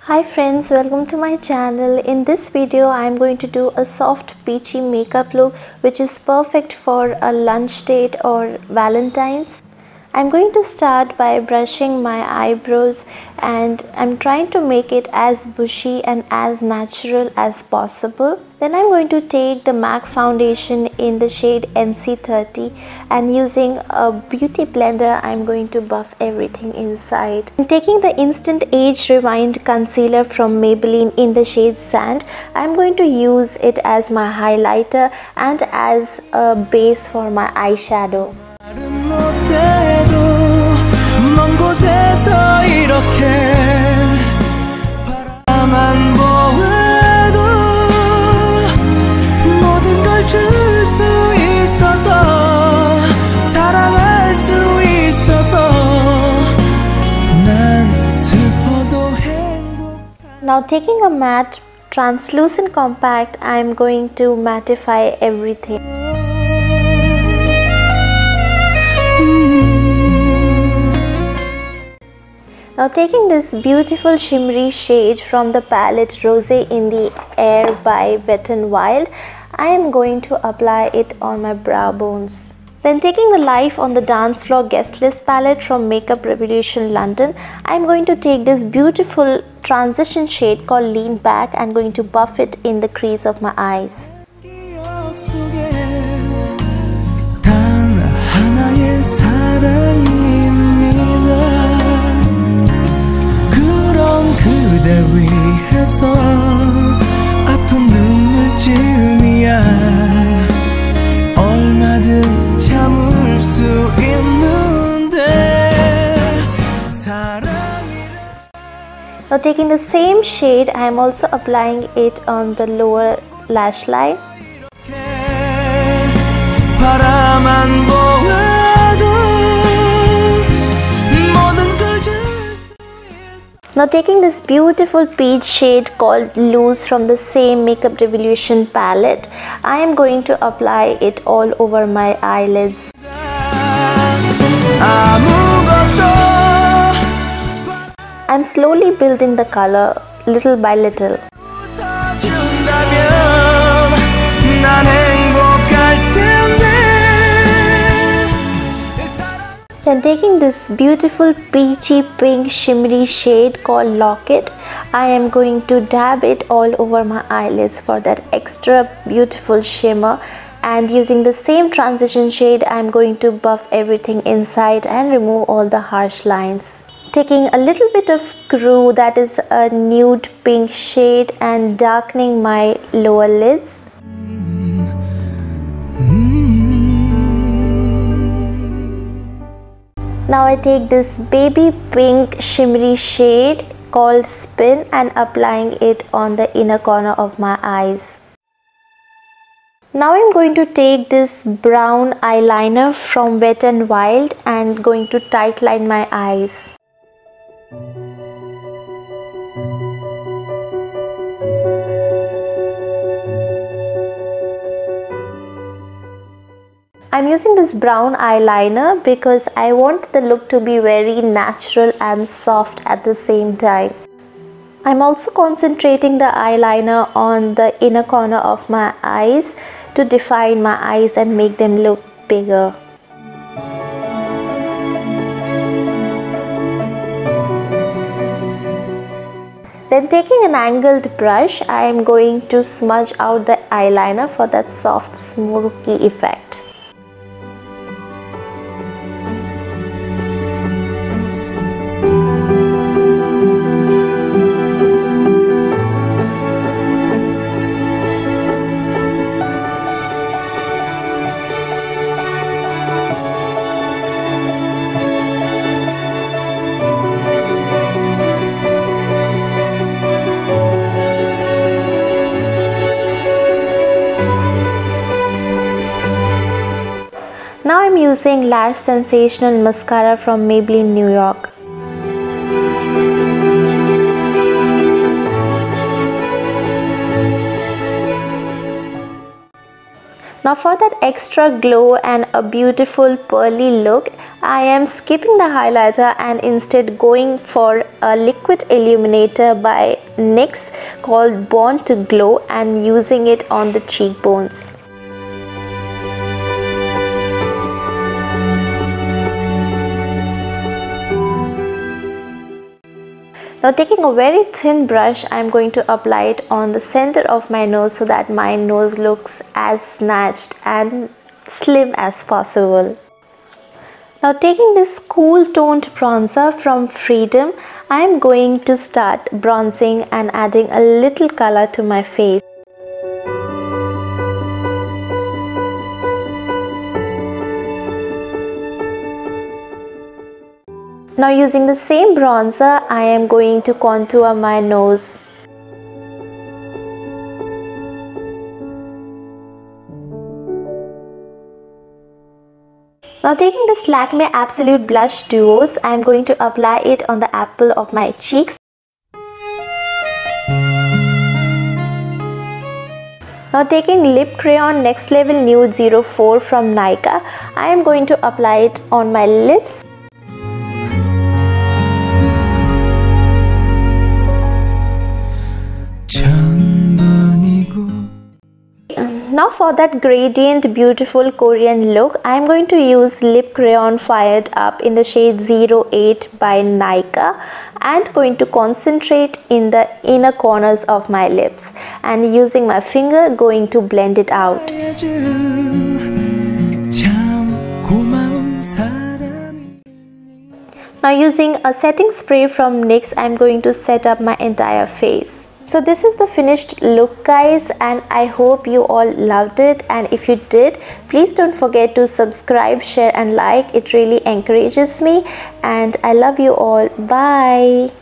Hi friends, welcome to my channel. In this video I am going to do a soft peachy makeup look which is perfect for a lunch date or Valentine's. I'm going to start by brushing my eyebrows and I'm trying to make it as bushy and as natural as possible. Then I'm going to take the MAC foundation in the shade NC30 and using a beauty blender I'm going to buff everything inside. I'm taking the Instant Age Rewind concealer from Maybelline in the shade Sand. I'm going to use it as my highlighter and as a base for my eyeshadow. Now taking a matte translucent compact, I am going to mattify everything. Now taking this beautiful shimmery shade from the palette Rosé in the Air by Wet n Wild, I am going to apply it on my brow bones. Then taking the Life on the Dance Floor Guest List palette from Makeup Revolution London, I am going to take this beautiful transition shade called Lean Back and going to buff it in the crease of my eyes. Now taking the same shade, I am also applying it on the lower lash line. Now taking this beautiful peach shade called Loose from the same Makeup Revolution palette, I am going to apply it all over my eyelids. I'm slowly building the color little by little. Then taking this beautiful peachy pink shimmery shade called Locket, I am going to dab it all over my eyelids for that extra beautiful shimmer, and using the same transition shade I am going to buff everything inside and remove all the harsh lines. Taking a little bit of Crew, that is a nude pink shade, and darkening my lower lids. Now I take this baby pink shimmery shade called Spin and applying it on the inner corner of my eyes. Now I'm going to take this brown eyeliner from Wet n Wild and going to tightline my eyes. I'm using this brown eyeliner because I want the look to be very natural and soft at the same time. I'm also concentrating the eyeliner on the inner corner of my eyes to define my eyes and make them look bigger. Then taking an angled brush, I am going to smudge out the eyeliner for that soft smoky effect. Now I'm using Lash Sensational Mascara from Maybelline New York. Now for that extra glow and a beautiful pearly look, I am skipping the highlighter and instead going for a liquid illuminator by NYKAA called Born to Glow and using it on the cheekbones. Now taking a very thin brush, I am going to apply it on the center of my nose so that my nose looks as snatched and slim as possible. Now taking this cool toned bronzer from Freedom, I am going to start bronzing and adding a little color to my face. Now using the same bronzer, I am going to contour my nose. Now taking this LAKME Absolute Blush Duos, I am going to apply it on the apple of my cheeks. Now taking lip crayon Next Level Nude 04 from NYKAA, I am going to apply it on my lips. Now for that gradient beautiful Korean look, I am going to use lip crayon Fired Up in the shade 08 by NYKAA and going to concentrate in the inner corners of my lips and using my finger going to blend it out. Now using a setting spray from NYX, I am going to set up my entire face. So this is the finished look guys, and I hope you all loved it, and if you did, please don't forget to subscribe, share and like. It really encourages me, and I love you all. Bye.